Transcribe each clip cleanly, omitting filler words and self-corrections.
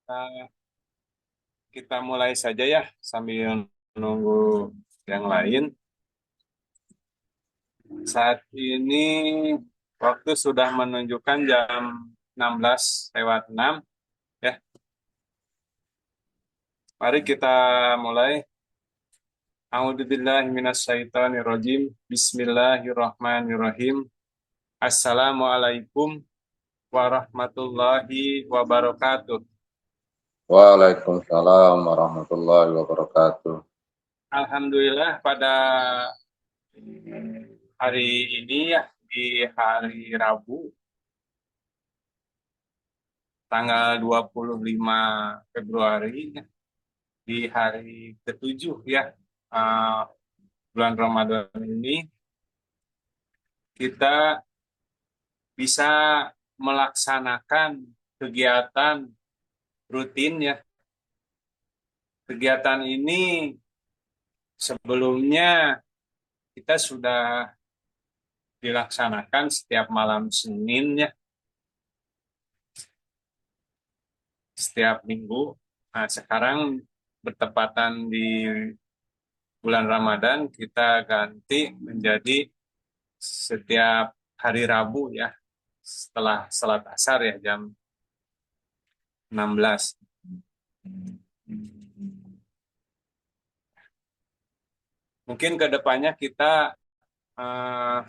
Eh, kita mulai saja ya sambil menunggu yang lain. Saat ini waktu sudah menunjukkan jam 16:06 ya. Mari kita mulai. A'udzubillahi minasyaitonirrajim. Bismillahirrahmanirrahim. Assalamualaikum warahmatullahi wabarakatuh. Waalaikumsalam warahmatullahi wabarakatuh. Alhamdulillah pada hari ini ya di hari Rabu tanggal 25 Februari di hari ketujuh ya uh, bulan Ramadan ini kita bisa melaksanakan kegiatan rutin ya. Kegiatan ini sebelumnya kita sudah dilaksanakan setiap malam Senin ya, setiap minggu. Nah, sekarang bertepatan di bulan Ramadan kita ganti menjadi setiap hari Rabu ya setelah salat asar ya jam 16. Mungkin ke depannya kita eh,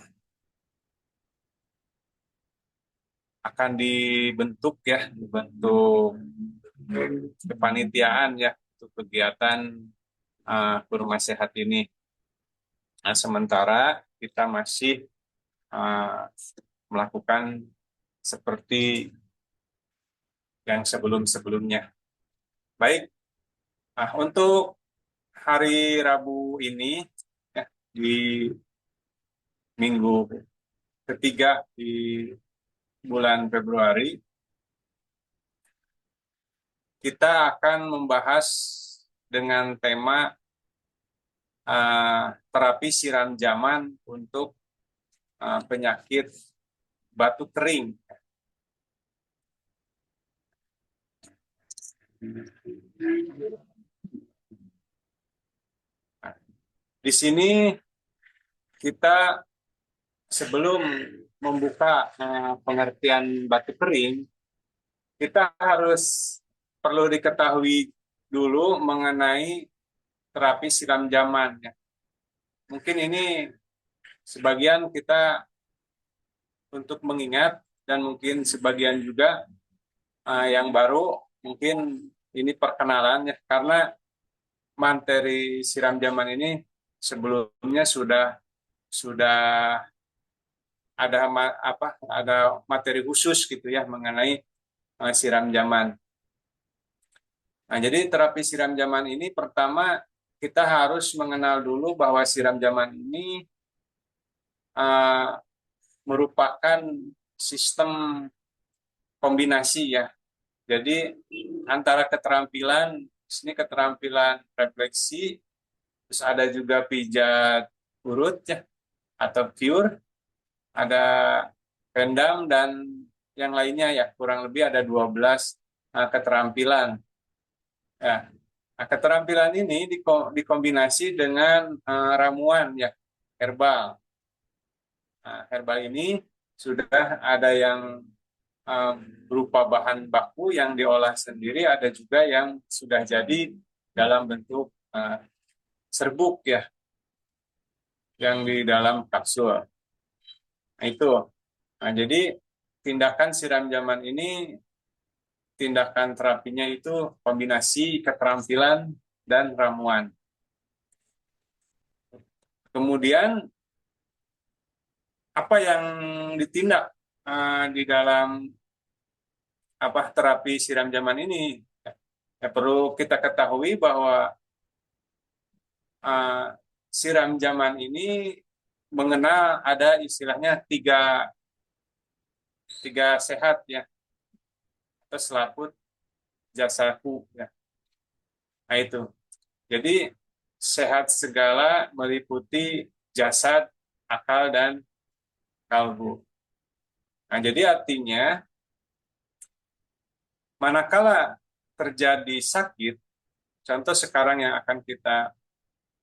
akan dibentuk kepanitiaan ya untuk kegiatan kurma sehat ini. Nah, sementara kita masih eh, melakukan seperti yang sebelum-sebelumnya. Baik, nah, untuk hari Rabu ini ya, di minggu ketiga di bulan Februari, kita akan membahas dengan tema terapi siram jaman untuk penyakit batuk kering. Nah, di sini kita sebelum membuka pengertian batuk kering, kita harus perlu diketahui dulu mengenai terapi siram jaman. Ya. Mungkin ini sebagian kita untuk mengingat dan mungkin sebagian juga yang baru mungkin ini perkenalan ya karena materi siram jaman ini sebelumnya sudah ada materi khusus gitu ya mengenai siram jaman. Nah, jadi terapi siram jaman ini pertama kita harus mengenal dulu bahwa siram jaman ini uh, merupakan sistem kombinasi ya. Jadi antara keterampilan, ini keterampilan refleksi, terus ada juga pijat urut ya, atau pure, ada pendam dan yang lainnya ya, kurang lebih ada 12 keterampilan. Ya. Nah, keterampilan ini dikombinasi dengan ramuan ya, herbal. Nah, herbal ini sudah ada yang uh, berupa bahan baku yang diolah sendiri, ada juga yang sudah jadi dalam bentuk serbuk ya, yang di dalam kapsul. Nah, itu. Nah, jadi tindakan siram jaman ini, tindakan terapinya itu kombinasi keterampilan dan ramuan. Kemudian apa yang ditindak di dalam terapi siram jaman ini? Ya, perlu kita ketahui bahwa uh, siram jaman ini mengenal ada istilahnya tiga tiga sehat ya atau selaput jasaku ya. Nah itu. Jadi sehat segala meliputi jasad, akal dan kalbu. Nah jadi artinya manakala terjadi sakit, contoh sekarang yang akan kita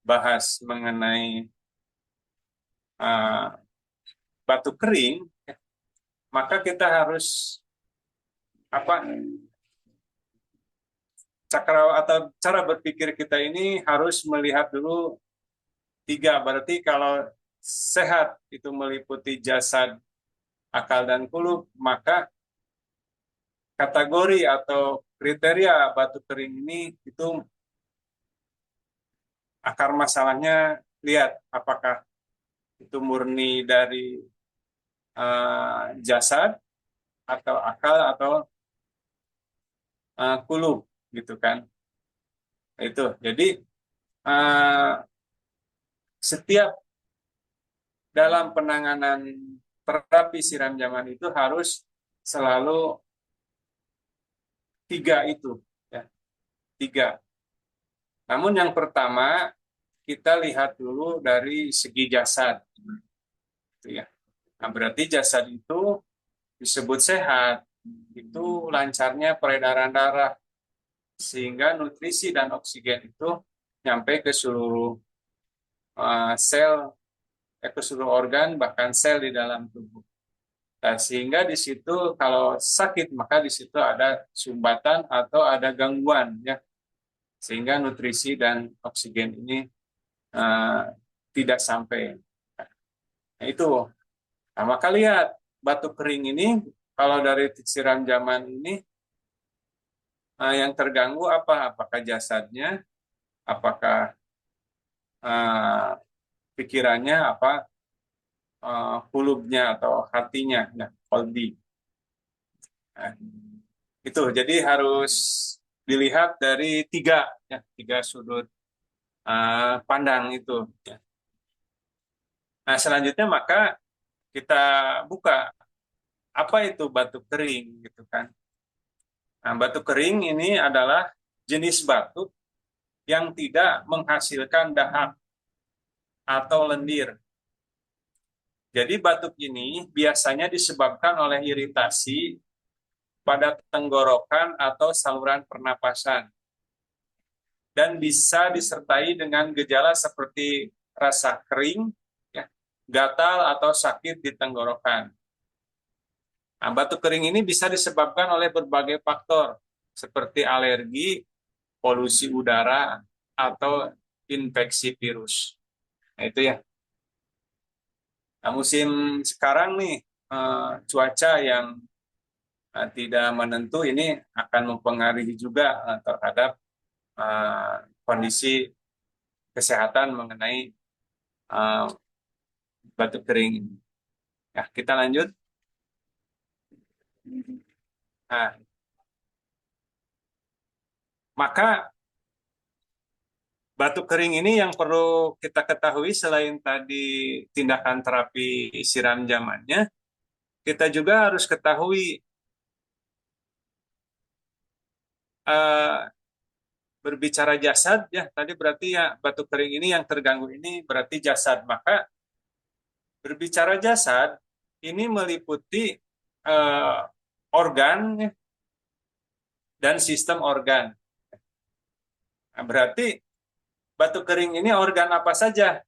bahas mengenai uh, batuk kering, maka kita harus apa cakra atau cara berpikir kita ini harus melihat dulu tiga. Berarti kalau sehat itu meliputi jasad, akal, dan kulub, maka kategori atau kriteria batuk kering ini itu akar masalahnya, lihat apakah itu murni dari jasad atau akal atau kulub gitu kan. Itu jadi uh, setiap dalam penanganan terapi siram jaman itu harus selalu tiga itu, ya, tiga. Namun yang pertama kita lihat dulu dari segi jasad, gitu ya. Nah, berarti jasad itu disebut sehat, itu lancarnya peredaran darah, sehingga nutrisi dan oksigen itu nyampe ke seluruh sel, ke seluruh organ, bahkan sel di dalam tubuh. Nah, sehingga di situ kalau sakit maka di situ ada sumbatan atau ada gangguan, ya, sehingga nutrisi dan oksigen ini uh, tidak sampai. Nah, itu. Nah, maka lihat batuk kering ini kalau dari siram jaman ini yang terganggu apa? Apakah jasadnya, apakah uh, pikirannya, apa kulubnya atau hatinya, nah, kolbi. Nah, itu jadi harus dilihat dari tiga, ya, tiga sudut pandang itu. Ya. Nah, selanjutnya maka kita buka apa itu batuk kering, gitu kan. Nah, batuk kering ini adalah jenis batuk yang tidak menghasilkan dahak atau lendir. Jadi batuk ini biasanya disebabkan oleh iritasi pada tenggorokan atau saluran pernapasan dan bisa disertai dengan gejala seperti rasa kering, ya, gatal atau sakit di tenggorokan. Nah, batuk kering ini bisa disebabkan oleh berbagai faktor seperti alergi, polusi udara, atau infeksi virus. Nah, itu ya. Nah, musim sekarang nih cuaca yang tidak menentu ini akan mempengaruhi juga terhadap kondisi kesehatan mengenai uh, batuk kering ini. Ya, kita lanjut. Nah, maka batuk kering ini yang perlu kita ketahui selain tadi tindakan terapi siram jamannya, kita juga harus ketahui uh, berbicara jasad, ya, tadi berarti ya batuk kering ini yang terganggu ini berarti jasad. Maka berbicara jasad ini meliputi uh, organ, ya, dan sistem organ. Nah, berarti batuk kering ini organ apa saja?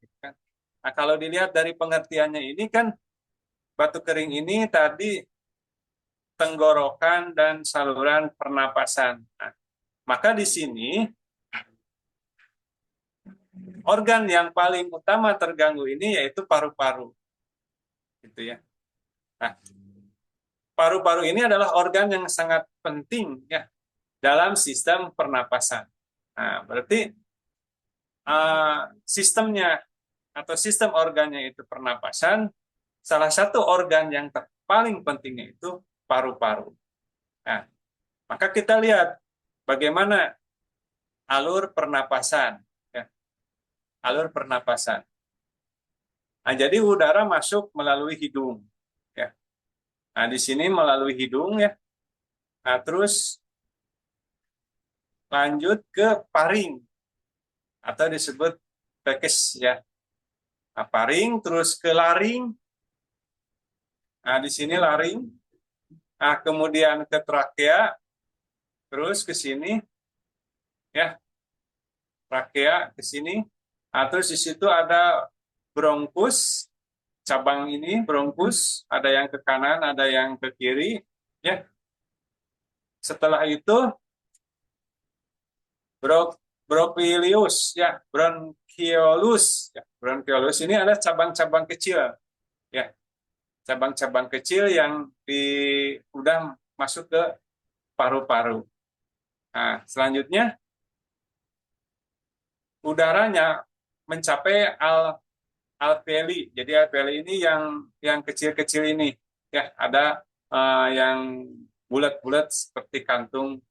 Nah, kalau dilihat dari pengertiannya ini kan batuk kering ini tadi tenggorokan dan saluran pernapasan. Nah, maka di sini organ yang paling utama terganggu ini yaitu paru-paru, gitu ya. Nah, paru-paru ini adalah organ yang sangat penting, ya, dalam sistem pernapasan. Nah, berarti sistemnya atau sistem organnya itu pernapasan, salah satu organ yang paling pentingnya itu paru-paru. Nah, maka kita lihat bagaimana alur pernapasan, ya, alur pernapasan. Nah, jadi udara masuk melalui hidung, ya. Nah, di sini melalui hidung, ya. Nah, terus lanjut ke paring atau disebut pekes, ya. Nah, paring terus ke laring. Nah, di sini laring. Nah, kemudian ke trakea, terus ke sini, ya, trakea ke sini. Nah, terus di situ ada bronkus, cabang ini bronkus, ada yang ke kanan, ada yang ke kiri, ya. Setelah itu bronchiolus, ya, bronchiolus, ya, bronchiolus ini ada cabang-cabang kecil, ya, cabang-cabang kecil yang udah masuk ke paru-paru. Nah, selanjutnya udaranya mencapai alveoli. Jadi alveoli ini yang kecil-kecil ini, ya, ada yang bulat-bulat seperti kantung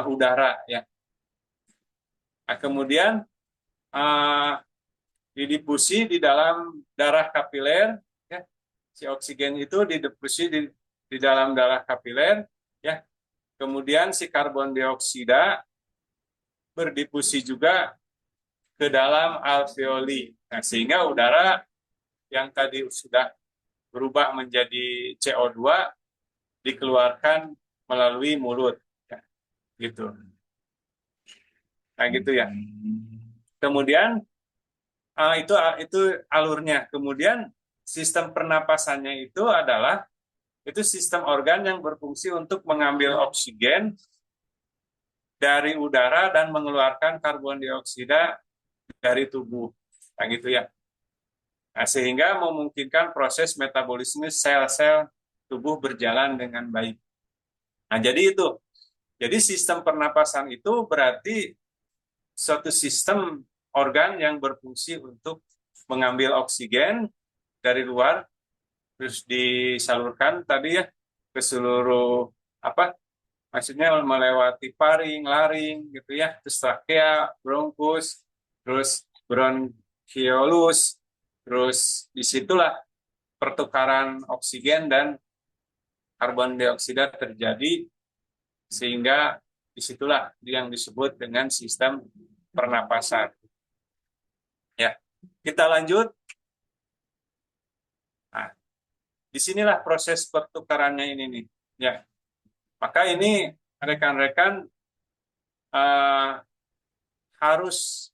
udara, ya. Nah, kemudian didifusi di dalam darah kapiler, ya. Si oksigen itu didifusi di dalam darah kapiler, ya. Kemudian si karbon dioksida berdifusi juga ke dalam alveoli. Nah, sehingga udara yang tadi sudah berubah menjadi CO2 dikeluarkan melalui mulut, ya, gitu. Nah, gitu ya. Kemudian itu alurnya. Kemudian sistem pernapasannya itu sistem organ yang berfungsi untuk mengambil oksigen dari udara dan mengeluarkan karbon dioksida dari tubuh. Nah, gitu ya. Nah, sehingga memungkinkan proses metabolisme sel-sel tubuh berjalan dengan baik. Nah, jadi itu. Jadi sistem pernapasan itu berarti suatu sistem organ yang berfungsi untuk mengambil oksigen dari luar, terus disalurkan tadi ya ke seluruh maksudnya melewati paring, laring gitu ya, terus trakea, bronkus, terus bronchiolus, terus disitulah pertukaran oksigen dan karbon dioksida terjadi, sehingga disitulah yang disebut dengan sistem pernapasan. Ya, kita lanjut. Nah, disinilah proses pertukarannya ini nih. Ya, maka ini rekan-rekan harus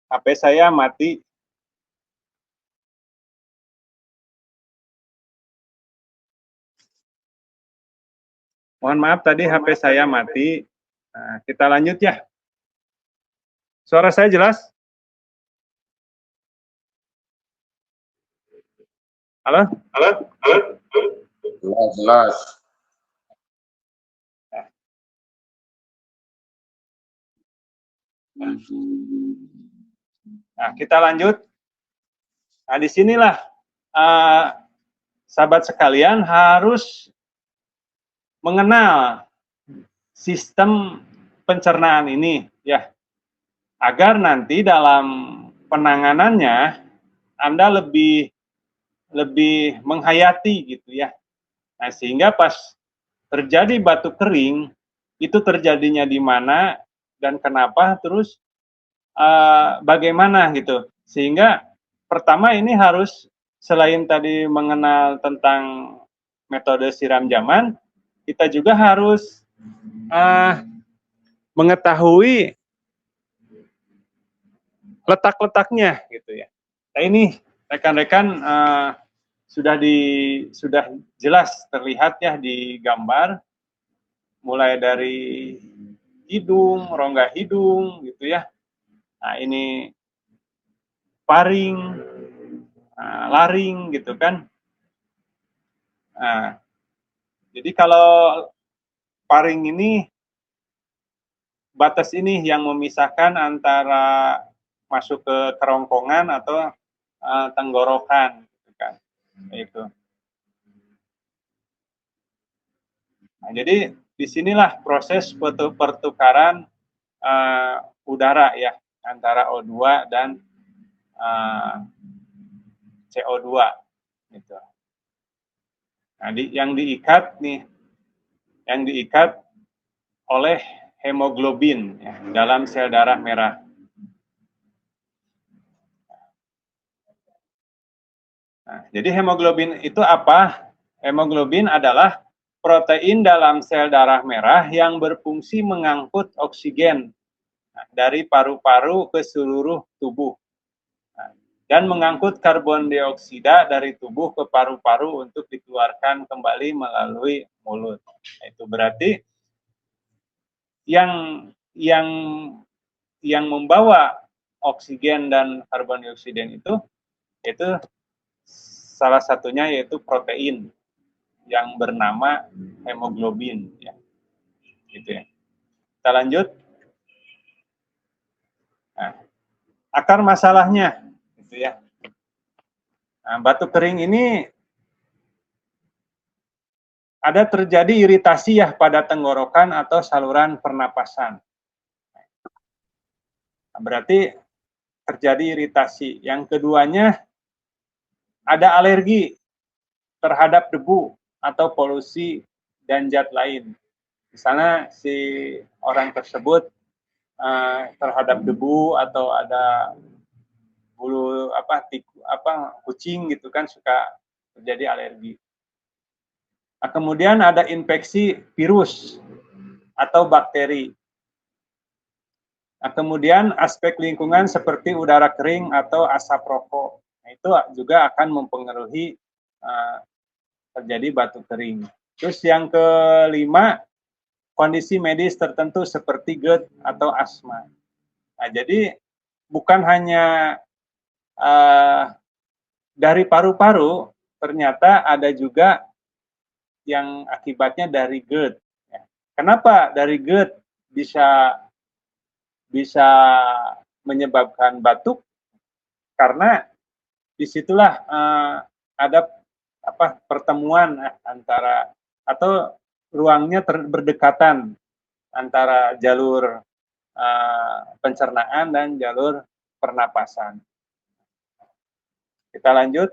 HP saya mati. Mohon maaf tadi HP saya mati. Nah, kita lanjut ya. Suara saya jelas? Halo? Halo? Halo? Jelas, jelas. Nah, kita lanjut. Nah, disinilah sahabat sekalian harus mengenal sistem pencernaan ini, ya, agar nanti dalam penanganannya Anda lebih menghayati gitu ya. Nah, sehingga pas terjadi batuk kering itu terjadinya di mana dan kenapa, terus bagaimana gitu. Sehingga pertama ini harus selain tadi mengenal tentang metode siram zaman, kita juga harus mengetahui letak-letaknya gitu ya. Nah ini rekan-rekan sudah jelas terlihat ya di gambar, mulai dari hidung, rongga hidung gitu ya. Nah ini paring, laring gitu kan. Nah, jadi kalau paring ini, batas ini yang memisahkan antara masuk ke kerongkongan atau tenggorokan gitu kan. Itu. Nah, jadi disinilah proses pertukaran udara ya antara O2 dan CO2 gitu. Nah, yang diikat oleh hemoglobin ya, dalam sel darah merah. Nah, jadi hemoglobin itu apa? Hemoglobin adalah protein dalam sel darah merah yang berfungsi mengangkut oksigen dari paru-paru ke seluruh tubuh dan mengangkut karbon dioksida dari tubuh ke paru-paru untuk dikeluarkan kembali melalui mulut. Itu berarti yang yang yang membawa oksigen dan karbon dioksida itu salah satunya yaitu protein yang bernama hemoglobin ya. Gitu ya. Kita lanjut. Nah, akar masalahnya gitu ya. Nah, batuk kering ini ada terjadi iritasi ya pada tenggorokan atau saluran pernapasan. Nah, berarti terjadi iritasi. Yang keduanya ada alergi terhadap debu atau polusi dan zat lain. Misalnya si orang tersebut terhadap debu atau ada bulu kucing gitu kan suka terjadi alergi. Nah, kemudian ada infeksi virus atau bakteri. Nah, kemudian aspek lingkungan seperti udara kering atau asap rokok. Nah, itu juga akan mempengaruhi terjadi batuk kering. Terus yang kelima, kondisi medis tertentu seperti GERD atau asma. Nah, jadi bukan hanya dari paru-paru, ternyata ada juga yang akibatnya dari GERD. Kenapa dari GERD bisa menyebabkan batuk? Karena disitulah ada pertemuan antara atau ruangnya berdekatan antara jalur pencernaan dan jalur pernapasan. Kita lanjut.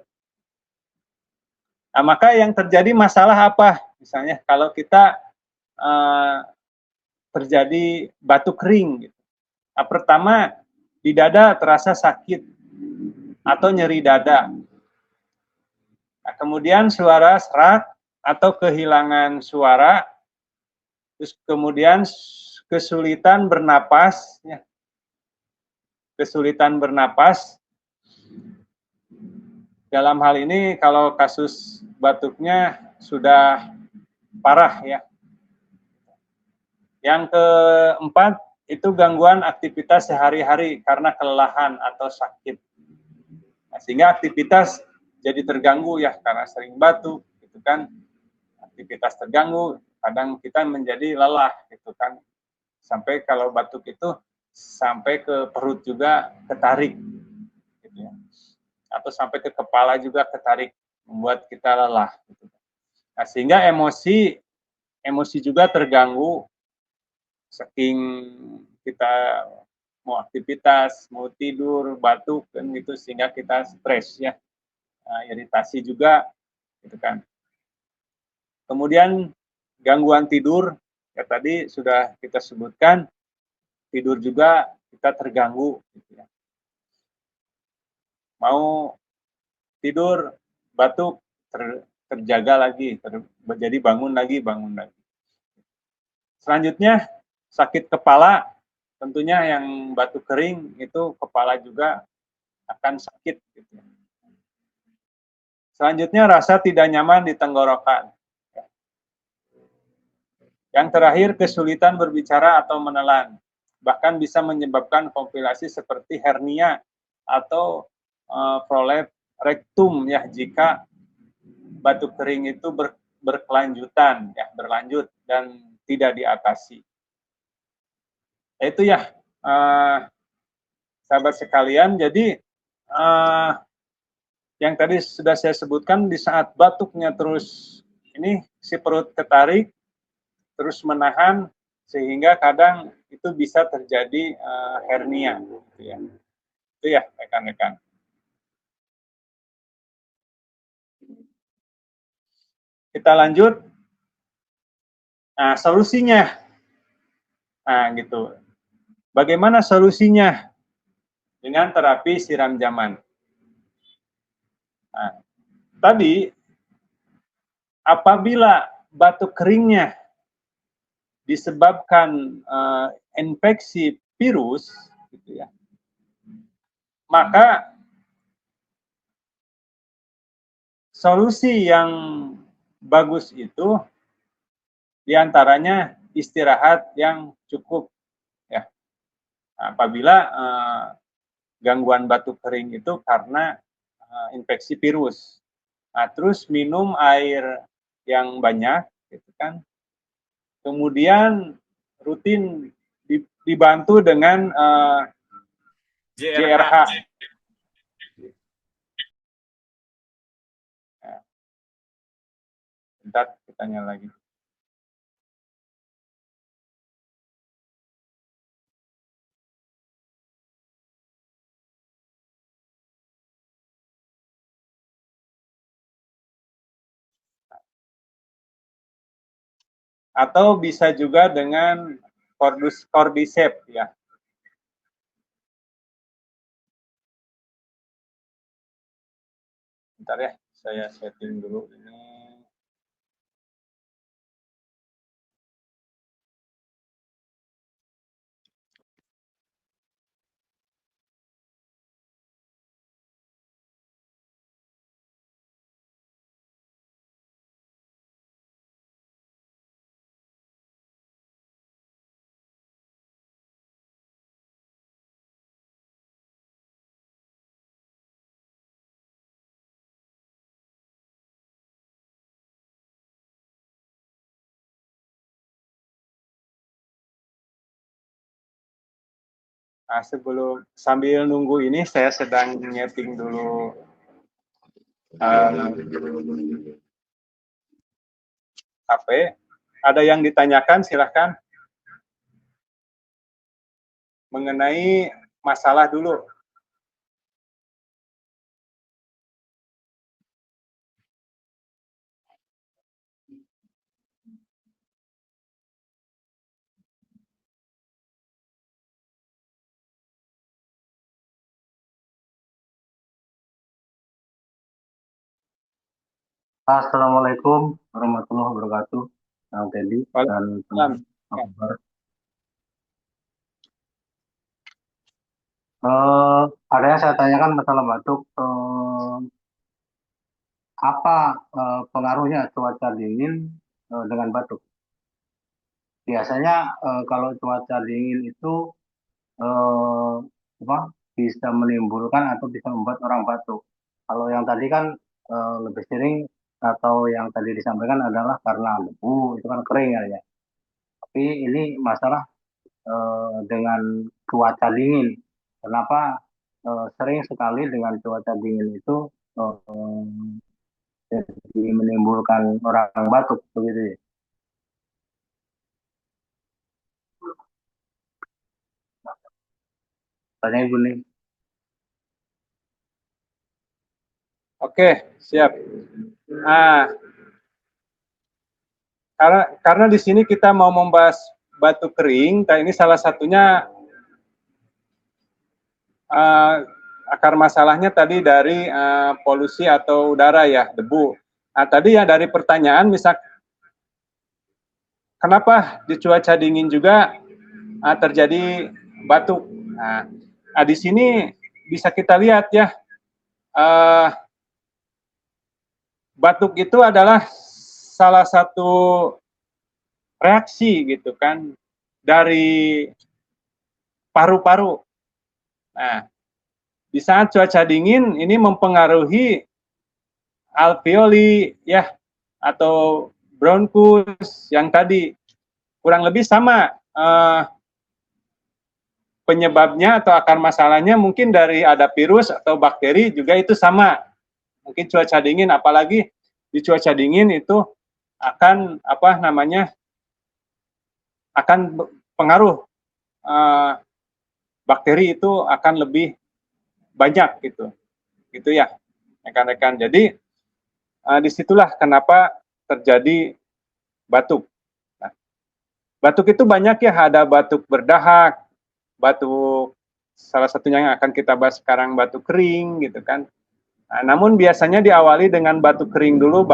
Nah, maka yang terjadi masalah apa? Misalnya kalau kita terjadi batuk kering. Gitu. Nah, pertama, di dada terasa sakit atau nyeri dada. Nah, kemudian suara serak atau kehilangan suara. Terus kemudian kesulitan bernapas. Ya. Kesulitan bernapas. Dalam hal ini kalau kasus batuknya sudah parah ya. Yang keempat itu gangguan aktivitas sehari-hari karena kelelahan atau sakit. Nah, sehingga aktivitas jadi terganggu ya karena sering batuk gitu kan. Aktivitas terganggu, kadang kita menjadi lelah gitu kan. Sampai kalau batuk itu sampai ke perut juga ketarik gitu ya. Atau sampai ke kepala juga ketarik, membuat kita lelah. Gitu. Nah, sehingga emosi juga terganggu, saking kita mau aktivitas, mau tidur, batuk, kan gitu, sehingga kita stres ya, iritasi juga, gitu kan. Kemudian gangguan tidur, ya tadi sudah kita sebutkan, tidur juga kita terganggu. Gitu ya. Mau tidur, batuk, terjaga lagi, jadi bangun lagi. Selanjutnya, sakit kepala, tentunya yang batuk kering itu kepala juga akan sakit. Gitu. Selanjutnya, rasa tidak nyaman di tenggorokan. Yang terakhir, kesulitan berbicara atau menelan. Bahkan bisa menyebabkan komplikasi seperti hernia atau prolap rektum ya jika batuk kering itu berkelanjutan ya berlanjut dan tidak diatasi. Itu ya sahabat sekalian. Jadi yang tadi sudah saya sebutkan, di saat batuknya terus ini si perut ketarik terus menahan sehingga kadang itu bisa terjadi hernia gitu ya. Itu ya rekan-rekan. Kita lanjut. Nah, solusinya. Nah, gitu. Bagaimana solusinya? Dengan terapi siram jaman. Nah, tadi apabila batuk keringnya disebabkan infeksi virus, gitu ya, maka solusi yang bagus itu diantaranya istirahat yang cukup. Ya, apabila gangguan batuk kering itu karena infeksi virus. Nah, terus minum air yang banyak, gitu kan. Kemudian rutin dibantu dengan JRH. Nah, bentar, kita tanya lagi. Atau bisa juga dengan cordyceps ya. Bentar ya, saya setting dulu ini. Nah, sebelum sambil nunggu ini saya sedang nyeting dulu HP. Ada yang ditanyakan, silahkan. Mengenai masalah dulu. Assalamualaikum warahmatullahi wabarakatuh. Bang Teddy dan teman kabar. Ada yang saya tanyakan masalah batuk. Apa pengaruhnya cuaca dingin dengan batuk? Biasanya kalau cuaca dingin itu eh, apa, bisa menimbulkan atau bisa membuat orang batuk. Kalau yang tadi kan lebih sering atau yang tadi disampaikan adalah karena debu, itu kan kering ya. Tapi ini masalah dengan cuaca dingin. Kenapa sering sekali dengan cuaca dingin itu jadi menimbulkan orang batuk begitu ya? Tanya Ibu nih. Oke, siap. Nah, karena di sini kita mau membahas batuk kering, ini salah satunya akar masalahnya tadi dari polusi atau udara ya, debu. Nah, tadi ya dari pertanyaan misal kenapa di cuaca dingin juga terjadi batuk. Nah, di sini bisa kita lihat ya, batuk itu adalah salah satu reaksi gitu kan dari paru-paru. Nah, di saat cuaca dingin ini mempengaruhi alveoli ya atau bronkus yang tadi kurang lebih sama penyebabnya atau akar masalahnya mungkin dari ada virus atau bakteri juga itu sama. Mungkin cuaca dingin, apalagi di cuaca dingin itu akan akan pengaruh bakteri itu akan lebih banyak gitu ya rekan-rekan. Jadi disitulah kenapa terjadi batuk. Nah, batuk itu banyak ya, ada batuk berdahak, batuk salah satunya yang akan kita bahas sekarang batuk kering gitu kan. Nah, namun biasanya diawali dengan batuk kering dulu,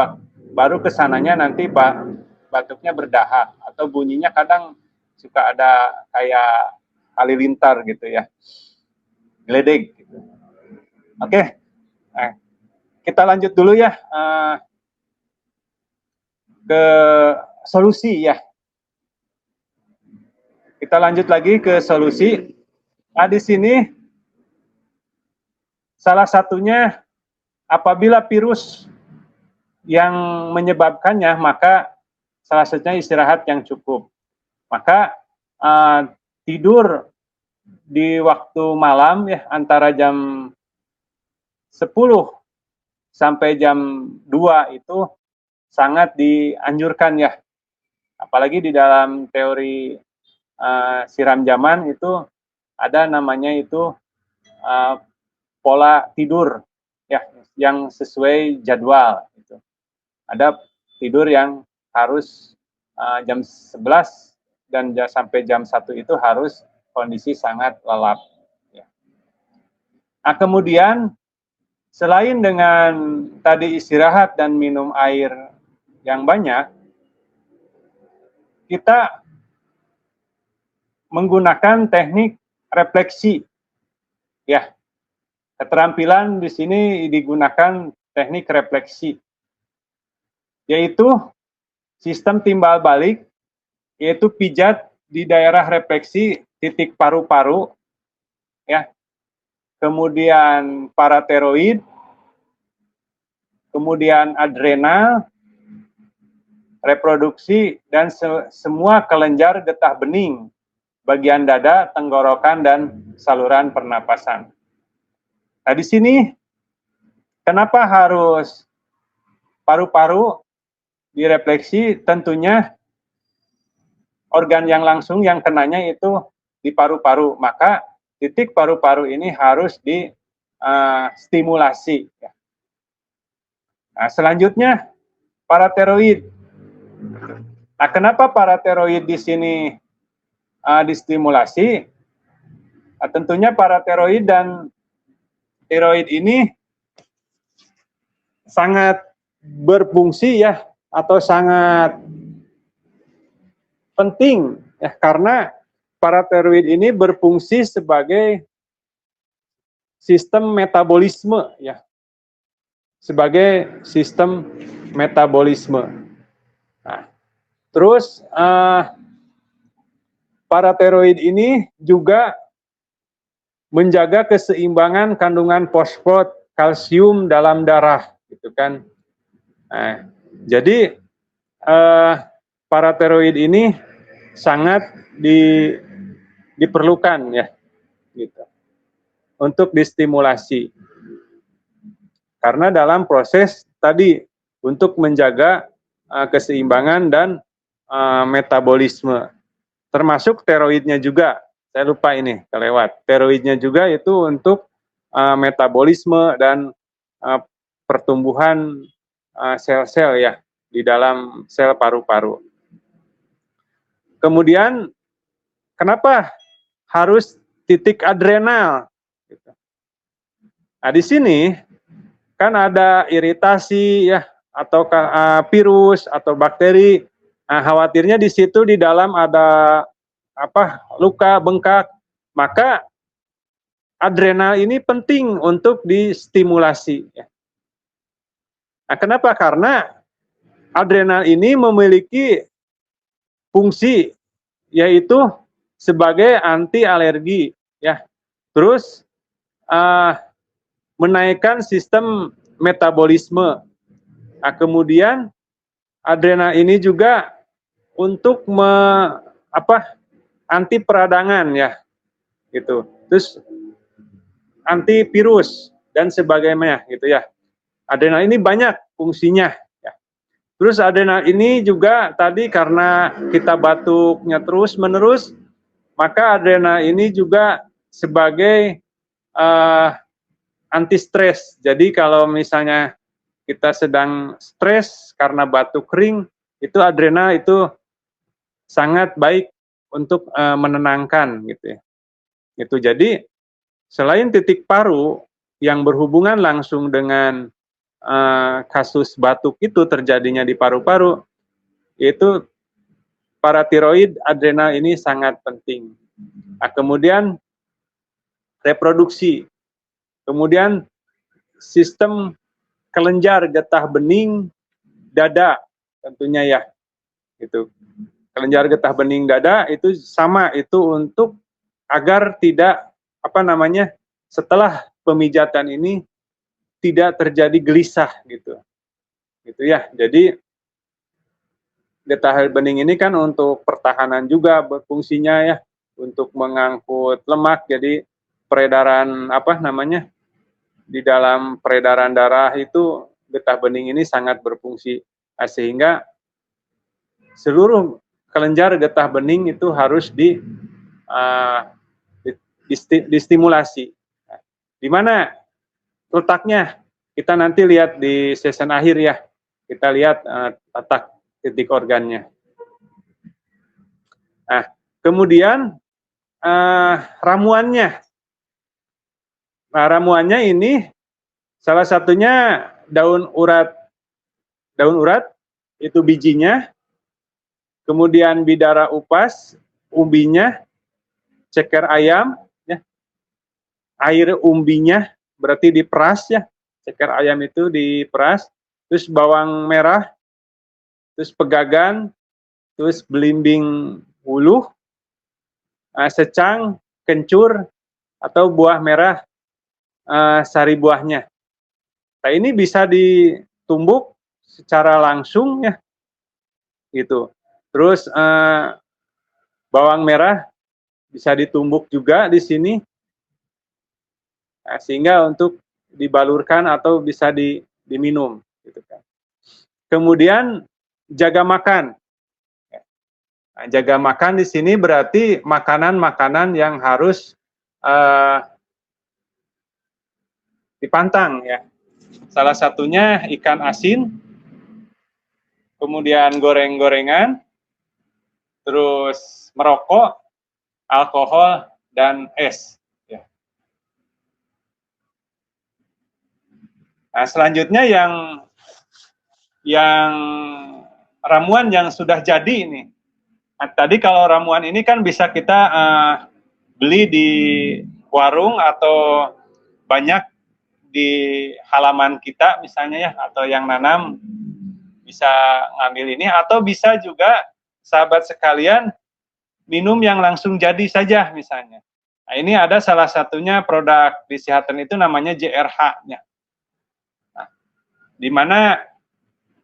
baru kesananya nanti batuknya berdahak atau bunyinya kadang suka ada kayak halilintar gitu ya, geledek gitu. Oke, nah, kita lanjut dulu ya ke solusi ya. Kita lanjut lagi ke solusi. Nah, di sini salah satunya apabila virus yang menyebabkannya, maka salah satunya istirahat yang cukup. Maka tidur di waktu malam ya antara jam 10 sampai jam 2 itu sangat dianjurkan ya. Apalagi di dalam teori siram zaman itu ada namanya itu pola tidur ya yang sesuai jadwal gitu. Ada tidur yang harus jam 11 dan sampai jam 1 itu harus kondisi sangat lelap ya. Nah, kemudian selain dengan tadi istirahat dan minum air yang banyak, kita menggunakan teknik refleksi. Ya, keterampilan di sini digunakan teknik refleksi, yaitu sistem timbal balik, yaitu pijat di daerah refleksi titik paru-paru, ya, kemudian parateroid, kemudian adrenal, reproduksi, dan semua kelenjar getah bening, bagian dada, tenggorokan, dan saluran pernapasan. Nah, di sini kenapa harus paru-paru direfleksi? Tentunya organ yang langsung yang kenanya itu di paru-paru, maka titik paru-paru ini harus distimulasi. Nah, selanjutnya parateroid. Nah, kenapa parateroid di sini distimulasi? Nah, tentunya parateroid dan tiroid ini sangat berfungsi ya, atau sangat penting ya, karena parateroid ini berfungsi sebagai sistem metabolisme ya, sebagai sistem metabolisme. Nah, terus parateroid ini juga menjaga keseimbangan kandungan fosfat, kalsium dalam darah, gitu kan. Nah, jadi parateroid ini sangat diperlukan ya, gitu, untuk distimulasi. Karena dalam proses tadi untuk menjaga keseimbangan dan metabolisme, termasuk steroidnya juga. Saya lupa ini kelewat. Steroidnya juga itu untuk metabolisme dan pertumbuhan sel-sel ya di dalam sel paru-paru. kemudian kenapa harus titik adrenal? Nah, di sini kan ada iritasi ya, atau virus atau bakteri. Nah, khawatirnya di situ di dalam ada luka, bengkak. Maka adrenal ini penting untuk distimulasi. Nah, kenapa? Karena adrenal ini memiliki fungsi yaitu sebagai anti alergi, ya. Terus menaikkan sistem metabolisme. Nah, kemudian adrenal ini juga untuk anti peradangan, ya, gitu. Terus antivirus dan sebagainya, gitu ya. Adrenal ini banyak fungsinya. Ya. Terus adrenal ini juga tadi karena kita batuknya terus menerus, maka adrenal ini juga sebagai anti stres. Jadi kalau misalnya kita sedang stres karena batuk kering, itu adrenal itu sangat baik untuk menenangkan, gitu ya. Itu jadi selain titik paru yang berhubungan langsung dengan kasus batuk itu terjadinya di paru-paru, itu paratiroid adrenal ini sangat penting. Nah, kemudian reproduksi, kemudian sistem kelenjar getah bening dada tentunya ya, itu kelenjar getah bening dada itu sama, itu untuk agar tidak setelah pemijatan ini tidak terjadi gelisah, gitu ya. Jadi getah bening ini kan untuk pertahanan juga berfungsinya ya, untuk mengangkut lemak. Jadi peredaran di dalam peredaran darah itu getah bening ini sangat berfungsi, sehingga seluruh kelenjar getah bening itu harus distimulasi. Di mana letaknya? Kita nanti lihat di season akhir ya. Kita lihat letak titik organnya. Nah, kemudian ramuannya. Nah, ramuannya ini salah satunya daun urat. Daun urat itu bijinya. Kemudian bidara upas, umbinya, ceker ayam, ya. Air umbinya berarti diperas ya, ceker ayam itu diperas, terus bawang merah, terus pegagan, terus belimbing uluh, secang, kencur, atau buah merah sari buahnya. Nah, ini bisa ditumbuk secara langsung ya, gitu. Terus bawang merah bisa ditumbuk juga di sini. Nah, sehingga untuk dibalurkan atau bisa diminum, gitu kan. Kemudian jaga makan. Nah, jaga makan di sini berarti makanan-makanan yang harus dipantang ya. Salah satunya ikan asin, kemudian goreng-gorengan, terus merokok, alkohol, dan es. Nah, selanjutnya yang ramuan yang sudah jadi ini. Nah, tadi kalau ramuan ini kan bisa kita beli di warung atau banyak di halaman kita misalnya ya, atau yang nanam bisa ngambil ini, atau bisa juga sahabat sekalian minum yang langsung jadi saja misalnya. Nah, ini ada salah satunya produk Disihatan itu namanya JRH-nya. Di mana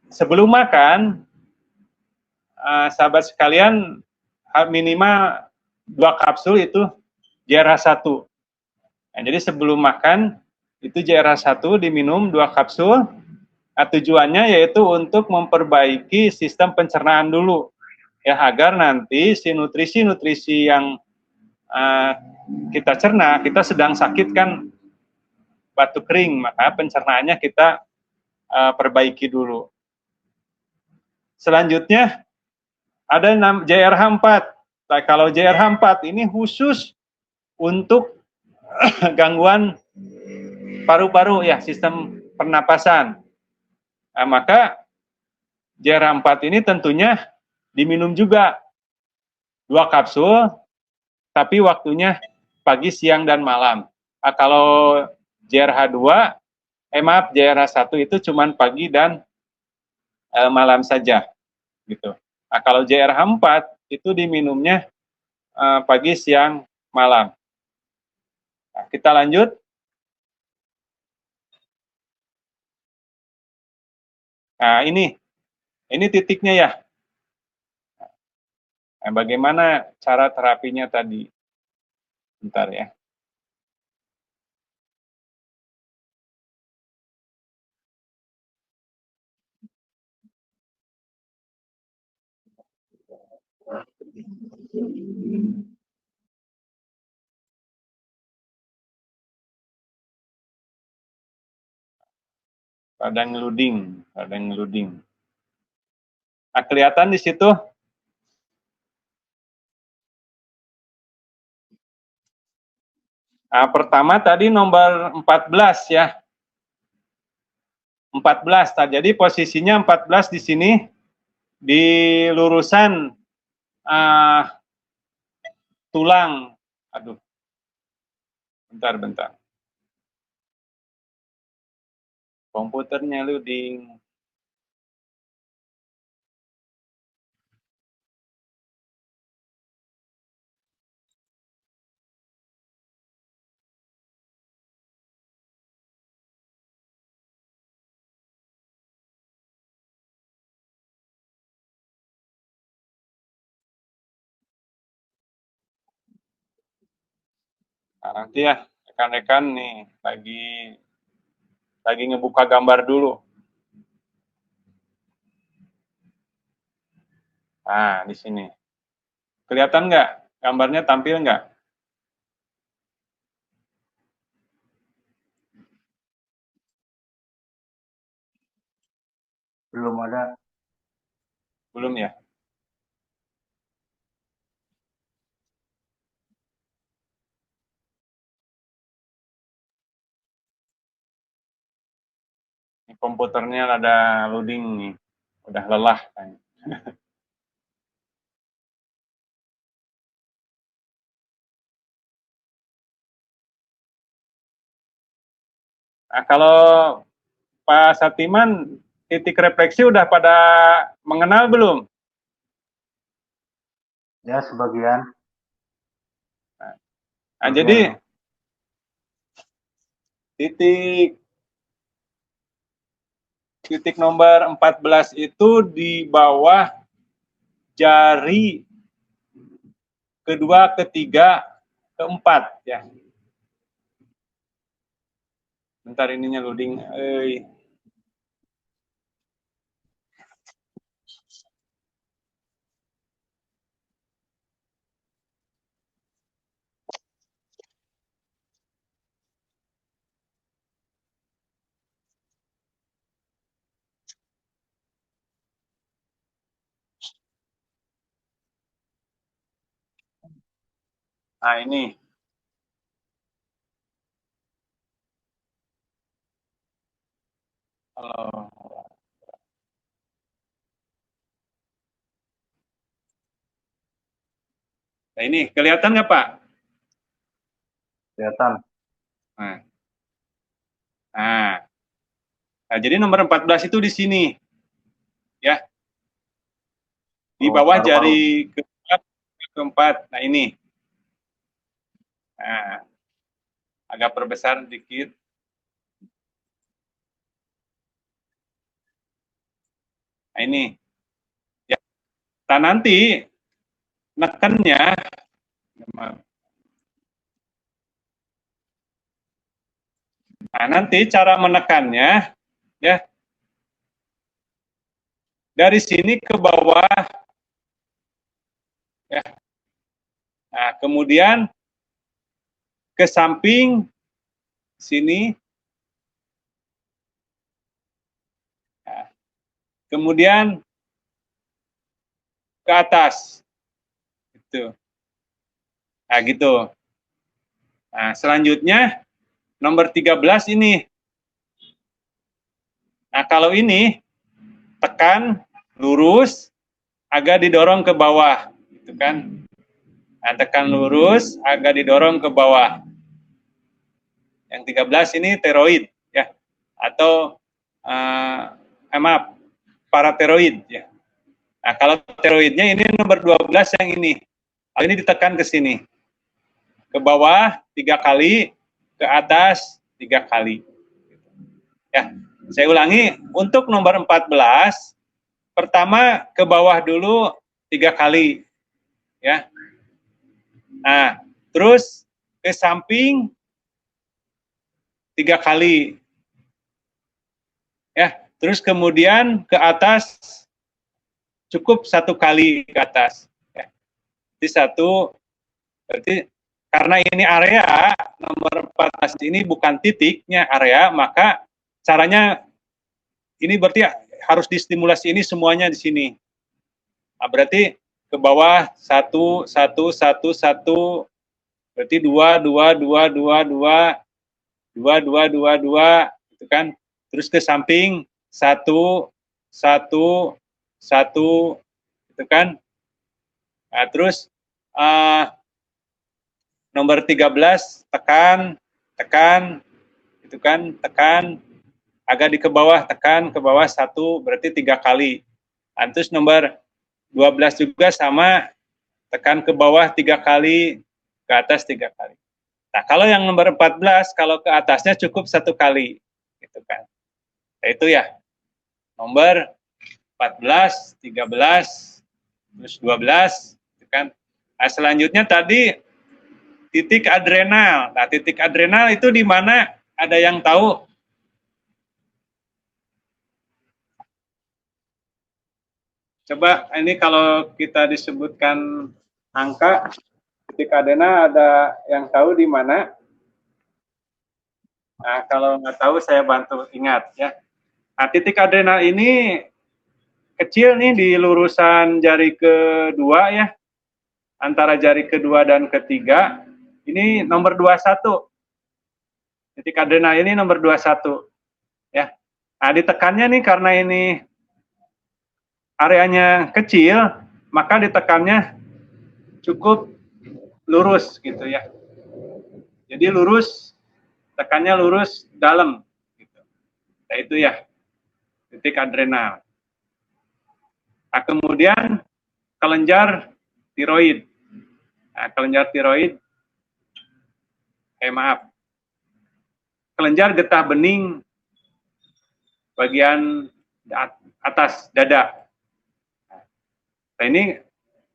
sebelum makan, sahabat sekalian minimal 2 kapsul itu JRH1. Nah, jadi sebelum makan itu JRH1 diminum 2 kapsul. Nah, tujuannya yaitu untuk memperbaiki sistem pencernaan dulu, ya, agar nanti si nutrisi-nutrisi yang kita cerna, kita sedang sakit kan batuk kering, maka pencernaannya kita perbaiki dulu. Selanjutnya ada JRH 4. Nah, kalau JRH 4 ini khusus untuk gangguan paru-paru ya, sistem pernapasan. Nah, maka JRH 4 ini tentunya diminum juga 2 kapsul, tapi waktunya pagi, siang, dan malam. Nah, kalau JRH 2, maaf, JRH 1 itu cuma pagi dan malam saja, gitu. Nah, kalau JRH 4 itu diminumnya pagi, siang, malam. Nah, kita lanjut. Nah, ini titiknya ya. Nah, bagaimana cara terapinya tadi? Bentar ya. Radang ngeluding. Nah, kelihatan di situ. Nah, pertama tadi nomor 14 ya. 14. Nah, jadi posisinya 14 di sini di lurusan tulang. Aduh. Bentar. Komputernya loading. Nah, nanti ya rekan-rekan nih lagi ngebuka gambar dulu. Nah, di sini. Kelihatan nggak? Gambarnya tampil nggak? Belum ada. Belum ya? Ini komputernya ada loading nih. Udah lelah kan. Nah, kalau Pak Satiman, titik refleksi udah pada mengenal belum? Ya, sebagian. Nah, jadi titik nomor 14 itu di bawah jari kedua, ketiga, keempat ya. Bentar ininya loading. Nah, ini. Halo. Nah, ini kelihatan nggak Pak? Kelihatan. Nah, jadi nomor 14 itu di sini. Ya. Di bawah jari keempat. Nah, ini. Nah, agak perbesar sedikit. Nah, ini. Ya. Nah, nanti nekannya nah, nanti cara menekannya ya dari sini ke bawah ya. Nah, kemudian ke samping sini. Nah, kemudian ke atas. Gitu. Nah, gitu. Nah, selanjutnya nomor 13 ini. Nah, kalau ini tekan lurus agak didorong ke bawah, gitu kan. Nah, tekan lurus agak didorong ke bawah. Yang 13 ini teroid ya, atau maaf, parateroid ya. Nah, kalau teroidnya ini nomor 12 yang ini. Ini ditekan ke sini. Ke bawah 3 kali, ke atas 3 kali. Ya, saya ulangi, untuk nomor 14, pertama ke bawah dulu 3 kali. Ya. Nah, terus ke samping 3 kali. Ya, terus kemudian ke atas cukup 1 kali ke atas. Ya. Jadi berarti karena ini area nomor 14 ini bukan titiknya area, maka caranya ini berarti harus distimulasi ini semuanya di sini. Nah, berarti ke bawah 1, 1, 1, 1, berarti 2, 2, 2, 2, 2, 2, 2, 2, 2, gitu kan. Terus ke samping 1, 1, 1, gitu kan. Nah, terus nomor 13 tekan, tekan, gitu kan, tekan, agak di ke bawah, tekan ke bawah 1, berarti 3 kali. Nah, terus nomor 12 juga sama, tekan ke bawah 3 kali, ke atas 3 kali. Nah, kalau yang nomor 14, kalau ke atasnya cukup 1 kali, gitu kan. Nah, itu ya, nomor 14, 13, terus 12, gitu kan. Nah, selanjutnya tadi titik adrenal. Nah, titik adrenal itu di mana? Ada yang tahu? Coba ini kalau kita disebutkan angka, titik adrenal ada yang tahu di mana? Nah, kalau nggak tahu saya bantu ingat ya. Nah, titik adrenal ini kecil nih di lurusan jari kedua ya, antara jari kedua dan ketiga. Ini nomor 21. Titik adrenal ini nomor 21 ya. Nah, ditekannya nih karena ini areanya kecil, maka ditekannya cukup lurus gitu ya. Jadi lurus, tekannya lurus dalam gitu. Nah, itu ya titik adrenal. Nah, kemudian kelenjar tiroid. Nah, kelenjar tiroid, maaf, kelenjar getah bening bagian atas dada. Nah, ini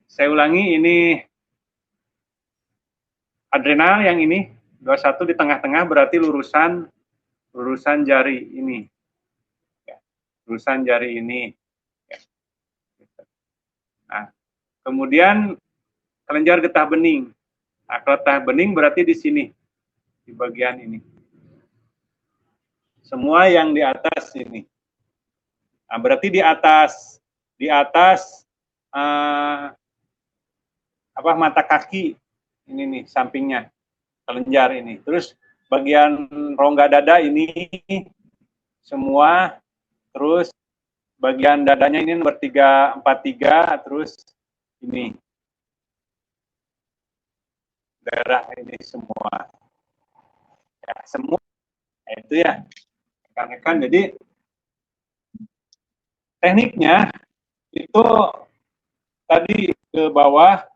saya ulangi, ini adrenal yang ini 21 di tengah-tengah berarti lurusan jari ini. Ya, lurusan jari ini. Ya. Nah, kemudian kelenjar getah bening. Nah, getah bening berarti di sini, di bagian ini. Semua yang di atas ini. Nah, berarti di atas mata kaki ini nih sampingnya kelenjar ini. Terus bagian rongga dada ini semua, terus bagian dadanya ini nomor 343, terus ini darah ini semua. Ya, semua itu ya rekan-rekan. Jadi tekniknya itu tadi ke bawah,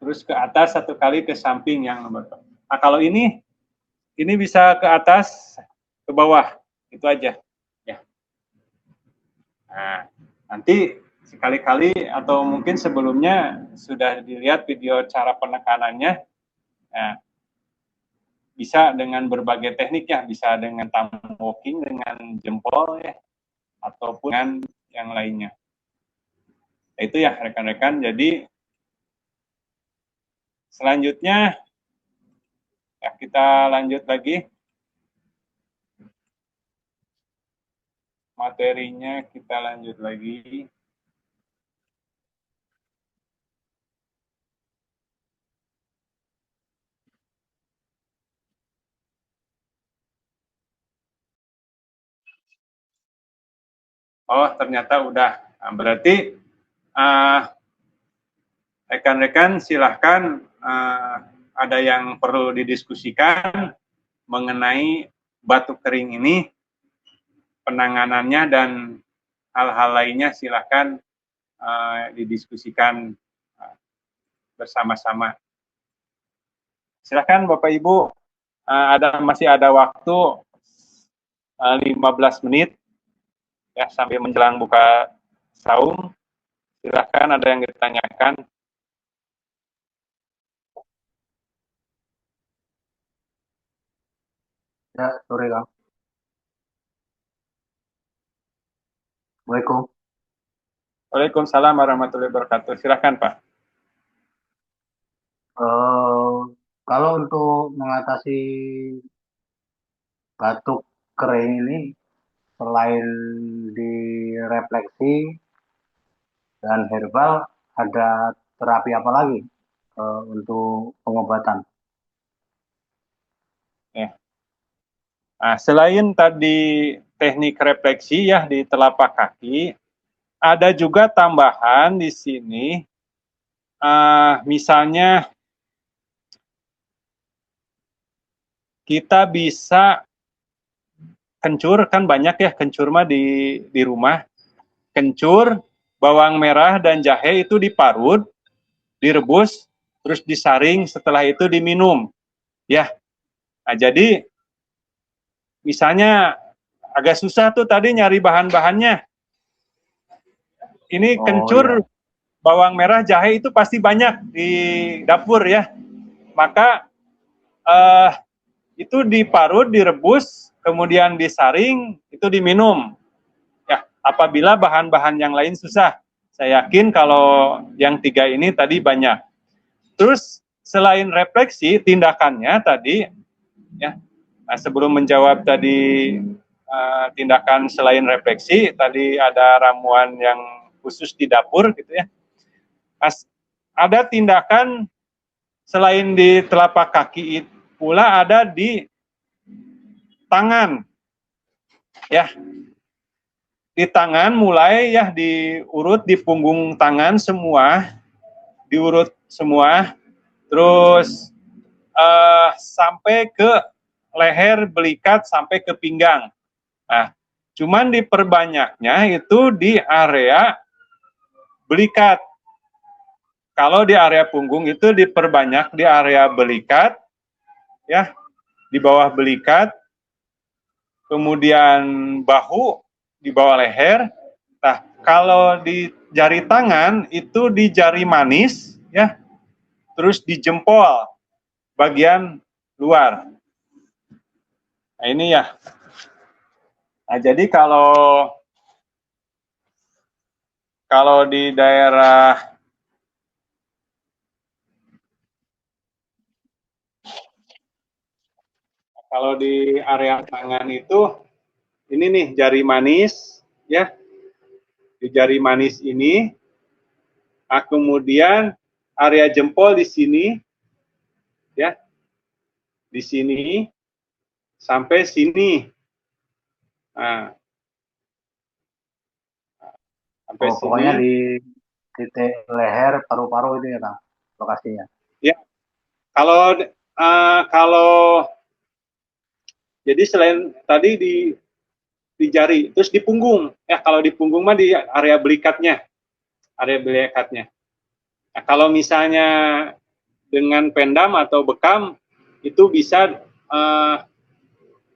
terus ke atas 1 kali, ke samping yang nomor. Nah, kalau ini bisa ke atas, ke bawah, itu aja. Ya. Nah, nanti sekali-kali atau mungkin sebelumnya sudah dilihat video cara penekanannya. Nah, bisa dengan berbagai teknik ya, bisa dengan thumb walking, dengan jempol ya, ataupun dengan yang lainnya. Nah, itu ya rekan-rekan. Jadi selanjutnya ya, kita lanjut lagi materinya, kita lanjut lagi. Oh, ternyata udah. Nah, berarti rekan-rekan silahkan ada yang perlu didiskusikan mengenai batuk kering ini, penanganannya dan hal-hal lainnya silahkan didiskusikan bersama-sama. Silahkan Bapak Ibu, masih ada waktu 15 menit ya sampai menjelang buka saum. Silahkan ada yang ditanyakan. Ya, sore Kang. Assalamualaikum. Waalaikumsalam warahmatullahi wabarakatuh. Silahkan Pak. Kalau untuk mengatasi batuk kering ini, selain direfleksi dan herbal, ada terapi apa lagi untuk pengobatan? Ya. Nah, selain tadi teknik refleksi ya di telapak kaki, ada juga tambahan di sini, misalnya kita bisa kencur, kan banyak ya kencur mah di rumah. Kencur, bawang merah dan jahe itu diparut, direbus, terus disaring, setelah itu diminum. Ya, nah, jadi misalnya agak susah tuh tadi nyari bahan-bahannya. Ini kencur, iya. bawang merah, jahe itu pasti banyak di dapur ya. Maka itu diparut, direbus, kemudian disaring, itu diminum. Ya, apabila bahan-bahan yang lain susah. Saya yakin kalau yang 3 ini tadi banyak. Terus selain refleksi, tindakannya tadi, ya, sebelum menjawab tadi tindakan selain refleksi, tadi ada ramuan yang khusus di dapur gitu ya. Ada tindakan selain di telapak kaki pula ada di tangan. Ya, di tangan mulai ya diurut di punggung tangan semua, diurut semua, terus sampai ke leher, belikat, sampai ke pinggang. Nah, cuman diperbanyaknya itu di area belikat. Kalau di area punggung itu diperbanyak di area belikat, ya, di bawah belikat, kemudian bahu, di bawah leher. Nah, kalau di jari tangan itu di jari manis, ya, terus di jempol bagian luar. Nah, ini ya. Nah, jadi kalau di daerah kalau di area tangan itu ini nih jari manis ya. Di jari manis ini, kemudian area jempol di sini ya. Di sini sampai sini. Nah, sampai sini. Pokoknya di titik leher, paru-paru itu ya Kang, lokasinya. Ya, kalau jadi selain tadi di jari, terus di punggung. Ya, kalau di punggung mah di area belikatnya. Nah, kalau misalnya dengan pendam atau bekam itu bisa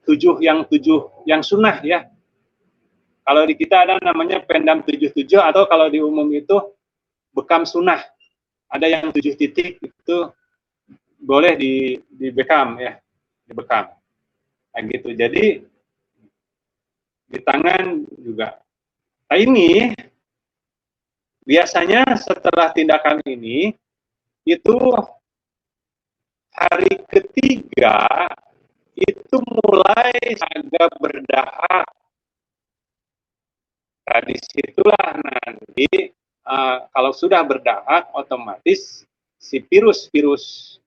7 yang sunnah ya. Kalau di kita ada namanya pendam 77 atau kalau di umum itu bekam sunnah. Ada yang 7 titik itu boleh di bekam ya, di bekam. Nah, gitu. Jadi di tangan juga. Nah, ini biasanya setelah tindakan ini itu hari ketiga itu mulai agak berdahak. Nah, disitulah nanti kalau sudah berdahak otomatis si virus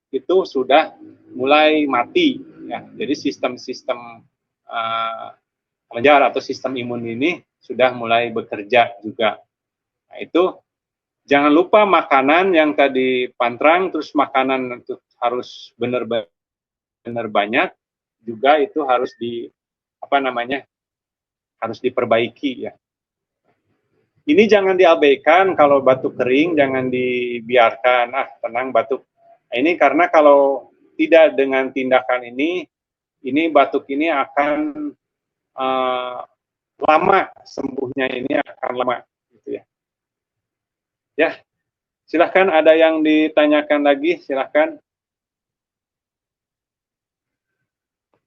itu sudah mulai mati ya. Jadi sistem kelenjar atau sistem imun ini sudah mulai bekerja juga. Nah, itu jangan lupa makanan yang tadi pantrang, terus makanan itu harus benar-benar banyak, juga itu harus harus diperbaiki ya. Ini jangan diabaikan, kalau batuk kering jangan dibiarkan, tenang batuk. Nah, ini karena kalau tidak dengan tindakan ini batuk ini akan lama, sembuhnya ini akan lama gitu ya. Ya, silahkan ada yang ditanyakan lagi, silahkan.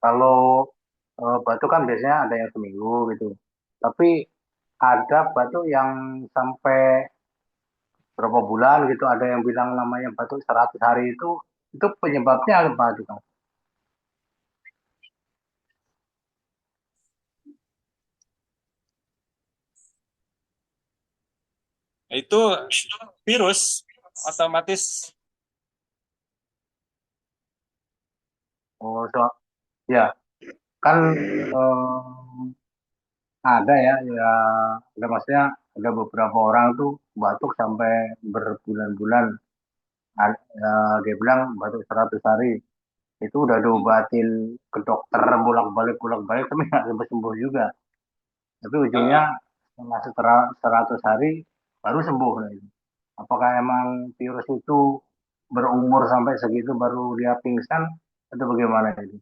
Kalau batuk kan biasanya ada yang seminggu gitu. Tapi ada batuk yang sampai berapa bulan gitu. Ada yang bilang namanya batuk 100 hari itu penyebabnya apa tuh, Kang? Itu virus otomatis. Oh, ya kan ada ya, ada maksudnya ada beberapa orang tuh batuk sampai berbulan-bulan. Dia bilang batuk 100 hari. Itu udah diobatin ke dokter bolak-balik tapi nggak sembuh-sembuh juga. Tapi ujungnya setelah 100 hari baru sembuh. Nah, itu. Apakah emang virus itu berumur sampai segitu baru dia pingsan atau bagaimana itu?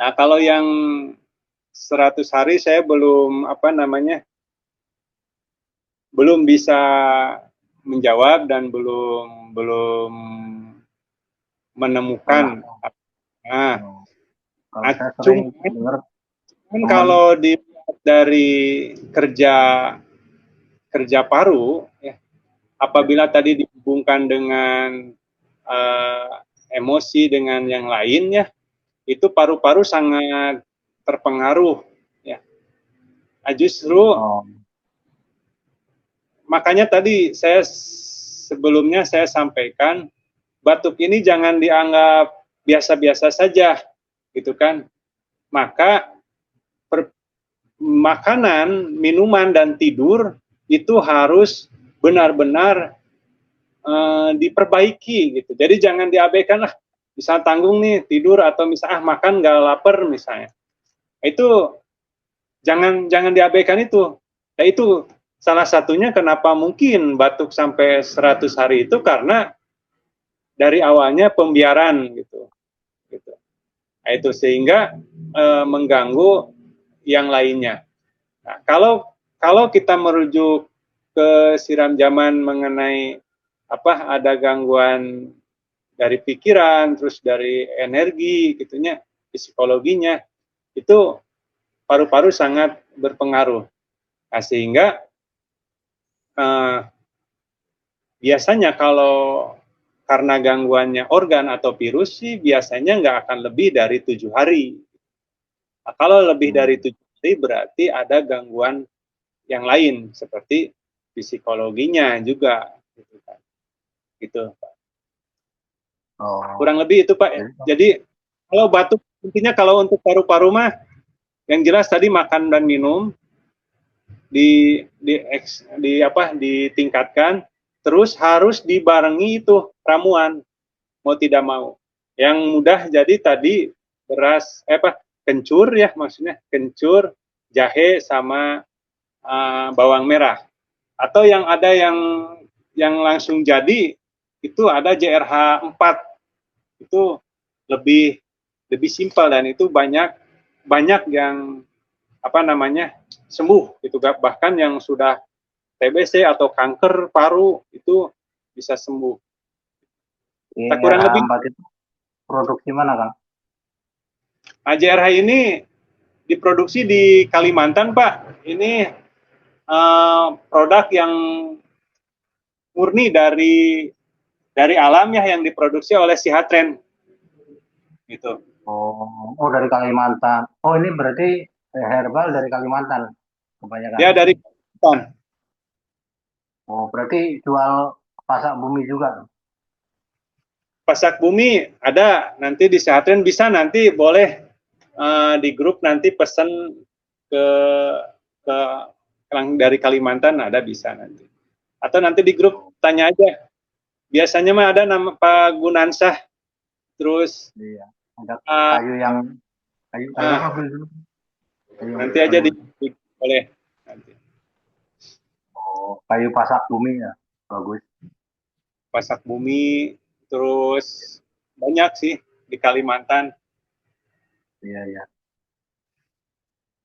Nah, kalau yang 100 hari saya belum bisa menjawab dan belum menemukan. Nah, Kalau saya sering dengar kalau dilihat dari kerja paru, ya, apabila tadi dihubungkan dengan emosi dengan yang lainnya, itu paru-paru sangat terpengaruh. Ya. Nah, justru makanya tadi sebelumnya saya sampaikan, batuk ini jangan dianggap biasa-biasa saja, gitu kan? Maka makanan, minuman, dan tidur itu harus benar-benar diperbaiki, gitu. Jadi jangan diabaikan lah. Misal tanggung nih tidur atau misal makan nggak lapar misalnya. Itu jangan diabaikan itu. Nah, itu salah satunya kenapa mungkin batuk sampai 100 hari itu karena dari awalnya pembiaran gitu. Nah, itu sehingga mengganggu yang lainnya. Nah, kalau kita merujuk ke siram jaman mengenai ada gangguan dari pikiran, terus dari energi gitunya, psikologinya, itu paru-paru sangat berpengaruh. Nah, sehingga biasanya kalau karena gangguannya organ atau virus sih biasanya nggak akan lebih dari 7 hari. Nah, kalau lebih dari 7 hari berarti ada gangguan yang lain seperti psikologinya juga. Gitu, kan. Gitu, Pak. Kurang lebih itu, Pak. Jadi kalau batuk, intinya kalau untuk paru-paru mah yang jelas tadi makan dan minum ditingkatkan, terus harus dibarengi itu ramuan, mau tidak mau. Yang mudah jadi tadi beras kencur ya, maksudnya kencur, jahe sama bawang merah. Atau yang ada yang langsung jadi itu ada JRH 4. Itu lebih simpel dan itu banyak yang sembuh gitu, bahkan yang sudah TBC atau kanker paru itu bisa sembuh. Nah, kurang lebih 4 itu produksi mana, Kang? JRH ini diproduksi di Kalimantan, Pak. Ini produk yang murni dari alam ya, yang diproduksi oleh Sihatren. Gitu. Oh, dari Kalimantan. Oh, ini berarti herbal dari Kalimantan kebanyakan. Ya, dari Kalimantan. Oh, berarti jual pasak bumi juga. Pasak bumi ada, nanti di Sihatren bisa, nanti boleh di grup nanti pesan ke ke yang dari Kalimantan ada bisa nanti. Atau nanti di grup tanya aja. Biasanya mah ada nama Pak Gunansah. Terus Iya. Ada uh, kayu uh, apa dulu? nanti aja boleh nanti. Oh, kayu pasak bumi ya. Bagus. Pasak Bumi, terus banyak sih di Kalimantan. Iya, iya.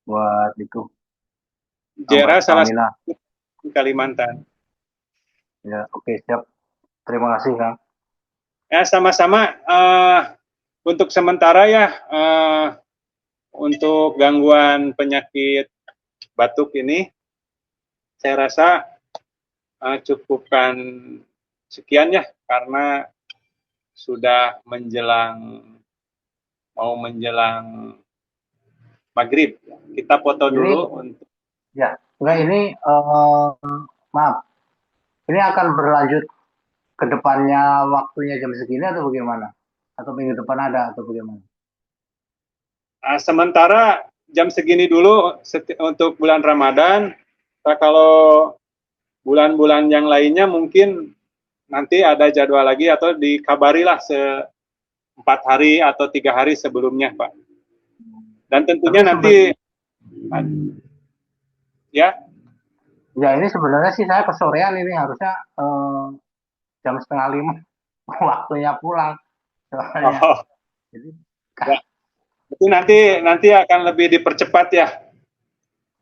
Buat itu. Tambah Jera salah stamina. satu di Kalimantan. Ya, oke, siap. Terima kasih, Kang. Ya, sama-sama. Untuk sementara ya, untuk gangguan penyakit batuk ini, saya rasa cukupkan sekian ya, karena sudah mau menjelang maghrib. Kita foto dulu untuk. Ya, enggak ini maaf. Ini akan berlanjut ke depannya waktunya jam segini atau bagaimana? Atau minggu depan ada atau bagaimana? Sementara jam segini dulu untuk bulan Ramadan. Nah, kalau bulan-bulan yang lainnya mungkin nanti ada jadwal lagi atau dikabarilah 4 hari atau 3 hari sebelumnya, Pak. Dan tentunya nanti ya. Ya ini sebenarnya sih saya kesorean ini harusnya jam 4:30 waktunya pulang. Soalnya. Oh. Jadi Ya. Itu nanti akan lebih dipercepat ya.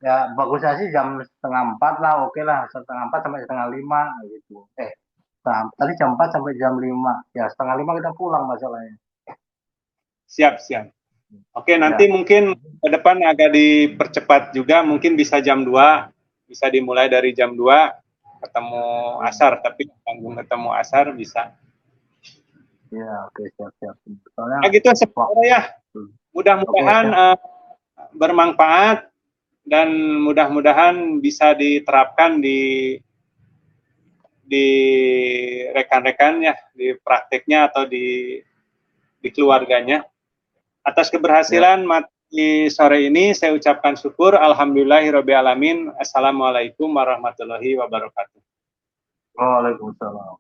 Ya bagusnya sih jam 3:30 lah, oke lah 4:30 sampai 4:30 gitu. Tadi jam 4 sampai jam 5. Ya 4:30 kita pulang masalahnya. Siap. Oke, nanti mungkin ke depan agak dipercepat juga, mungkin bisa jam 2, bisa dimulai dari jam 2 ketemu asar, tapi tanggung ketemu asar bisa. Ya, oke, siap. Soalnya gitu sebenarnya ya. Mudah-mudahan bermanfaat dan mudah-mudahan bisa diterapkan di rekan-rekannya, di prakteknya atau di keluarganya. Atas keberhasilan materi sore ini saya ucapkan syukur. Alhamdulillahirabbil alamin. Assalamualaikum warahmatullahi wabarakatuh. Waalaikumsalam.